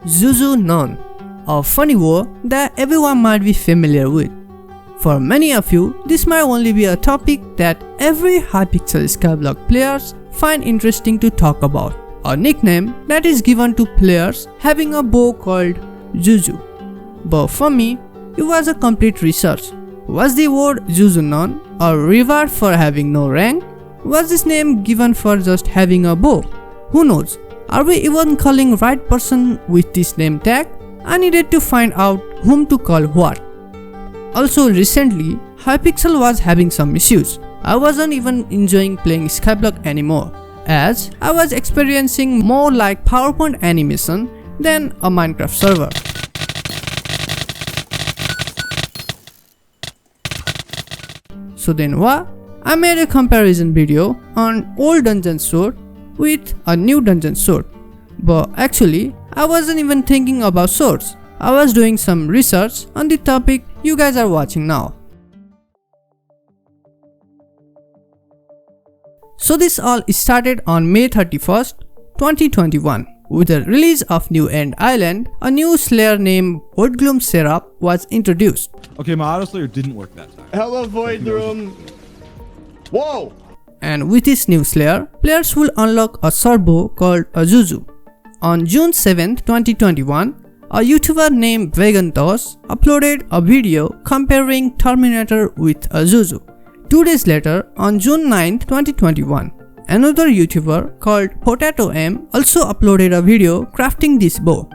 Zuzu None, a funny word that everyone might be familiar with. For many of you, this might only be a topic that every Hypixel Skyblock players find interesting to talk about, a nickname that is given to players having a bow called Zuzu. But for me, it was a complete research. Was the word Zuzu None a reward for having no rank? Was this name given for just having a bow? Who knows? Are we even calling right person with this name tag? I needed to find out whom to call what. Also recently, Hypixel was having some issues. I wasn't even enjoying playing Skyblock anymore, as I was experiencing more like PowerPoint animation than a Minecraft server. So then what? I made a comparison video on old dungeon sword with a new dungeon sword. But actually, I wasn't even thinking about swords. I was doing some research on the topic you guys are watching now. So this all started on May 31st, 2021. With the release of New End Island, a new slayer named Voidgloom Seraph was introduced. Okay, my auto slayer didn't work that time. Hello, Voidroom. Whoa! And with this new slayer, players will unlock a sword bow called a Zuzu. On June 7th, 2021, a YouTuber named Vegantos uploaded a video comparing Terminator with a Zuzu. 2 days later, on June 9th, 2021, another YouTuber called Potato M also uploaded a video crafting this bow.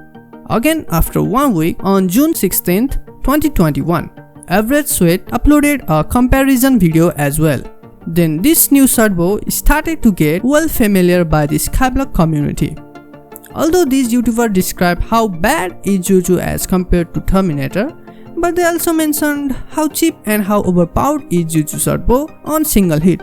Again, after 1 week, on June 16th, 2021, Average Sweat uploaded a comparison video as well. Then this new sword bow started to get well familiar by the Skyblock community. Although these YouTubers described how bad is Zuzu as compared to Terminator, but they also mentioned how cheap and how overpowered is Zuzu sword bow on single hit.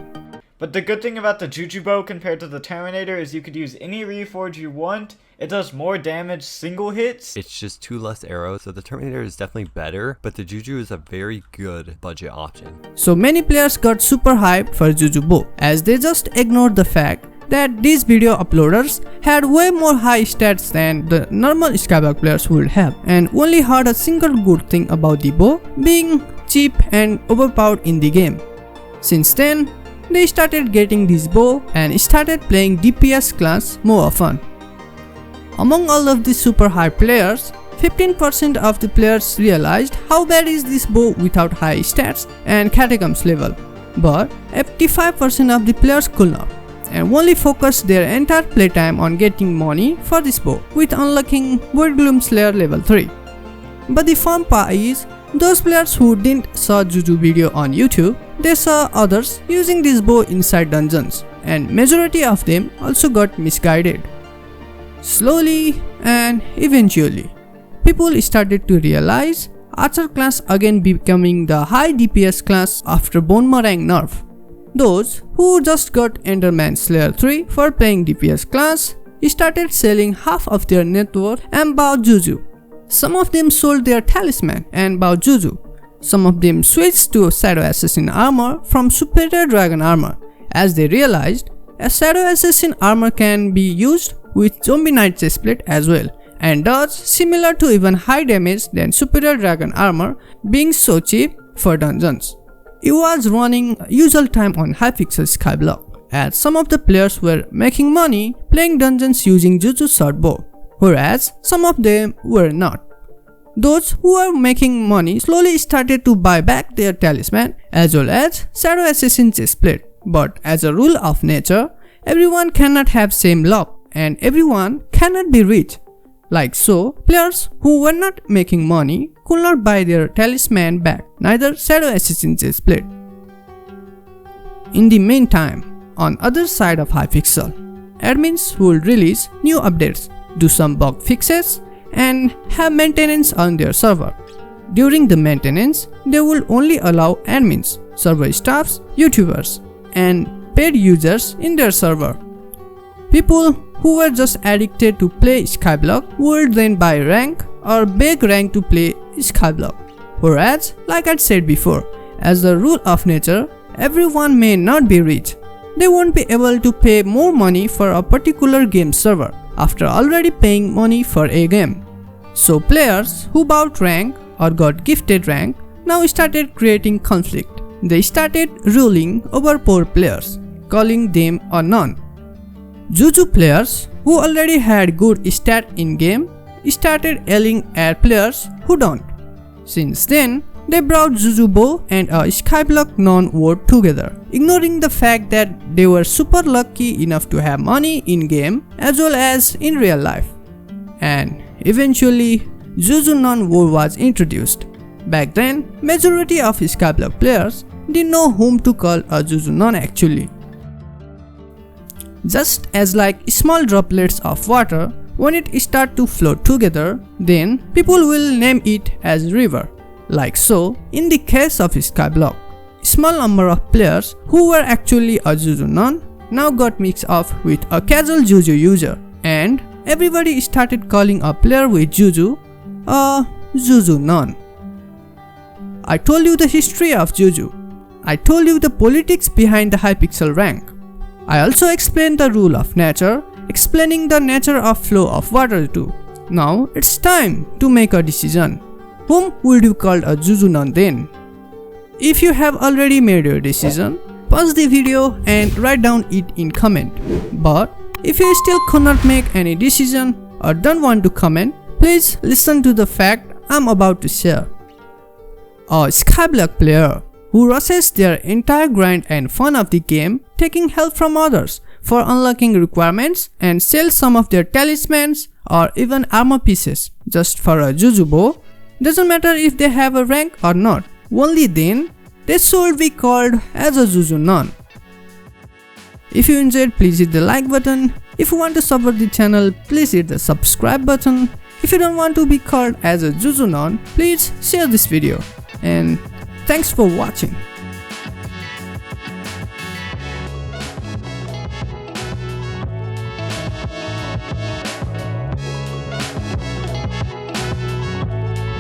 But the good thing about the Juju bow compared to the Terminator is you could use any reforge you want. It does more damage single hits. It's just 2 less arrows, so the Terminator is definitely better, but the Juju is a very good budget option. So many players got super hyped for Zuzu bow, as they just ignored the fact that these video uploaders had way more high stats than the normal Skyblock players would have, and only heard a single good thing about the bow being cheap and overpowered in the game. Since then, they started getting this bow and started playing DPS class more often. Among all of these super high players, 15% of the players realized how bad is this bow without high stats and catacombs level, but 85% of the players could not, and only focused their entire playtime on getting money for this bow with unlocking Voidgloom Slayer level 3. But the fun part is, those players who didn't saw Zuzu video on YouTube, they saw others using this bow inside dungeons, and majority of them also got misguided. Slowly and eventually, people started to realize Archer class again becoming the high DPS class after Bonemerang nerf. Those who just got Enderman Slayer 3 for playing DPS class started selling half of their net worth and bought Zuzu. Some of them sold their talisman and bought Zuzu. Some of them switched to Shadow Assassin armor from Superior Dragon armor, as they realized a Shadow Assassin armor can be used with Zombie Knight chestplate as well, and does similar to even high damage than Superior Dragon armor, being so cheap for dungeons. It was running usual time on Hypixel Skyblock, as some of the players were making money playing dungeons using Zuzu sword bow, whereas some of them were not. Those who were making money slowly started to buy back their talisman as well as Shadow Assassin chestplate, but as a rule of nature, everyone cannot have same luck and everyone cannot be rich. Like so, players who were not making money could not buy their talisman back, neither Shadow Assassin chestplate. In the meantime, on other side of Hypixel, admins will release new updates, do some bug fixes, and have maintenance on their server. During the maintenance, they will only allow admins, server staffs, YouTubers, and paid users in their server. People who were just addicted to play Skyblock would then buy rank or beg rank to play Skyblock. Whereas, like I said before, as the rule of nature, everyone may not be rich. They won't be able to pay more money for a particular game server after already paying money for a game. So players who bought rank or got gifted rank now started creating conflict. They started ruling over poor players, calling them a non. Juju players who already had good stat in game started yelling at players who don't. Since then, they brought Juju Bow and a Skyblock non-war together, ignoring the fact that they were super lucky enough to have money in game as well as in real life. And eventually, Juju non-war was introduced. Back then, majority of Skyblock players didn't know whom to call a Juju non actually. Just as like small droplets of water, when it start to float together, then people will name it as river. Like so, in the case of Skyblock, small number of players who were actually a Juju non now got mixed up with a casual Juju user, and everybody started calling a player with Juju a Juju non. I told you the history of Juju. I told you the politics behind the Hypixel rank. I also explained the rule of nature, explaining the nature of flow of water too. Now it's time to make a decision. Whom would you call a Juju non then? If you have already made your decision, pause the video and write down it in comment. But if you still cannot make any decision or don't want to comment, please listen to the fact I'm about to share. A Skyblock player who rushes their entire grind and fun of the game, taking help from others for unlocking requirements and sell some of their talismans or even armor pieces just for a Juju Bow. Doesn't matter if they have a rank or not, only then they should be called as a Juju non. If you enjoyed, please hit the like button. If you want to support the channel, please hit the subscribe button. If you don't want to be called as a Juju non, please share this video. And thanks for watching.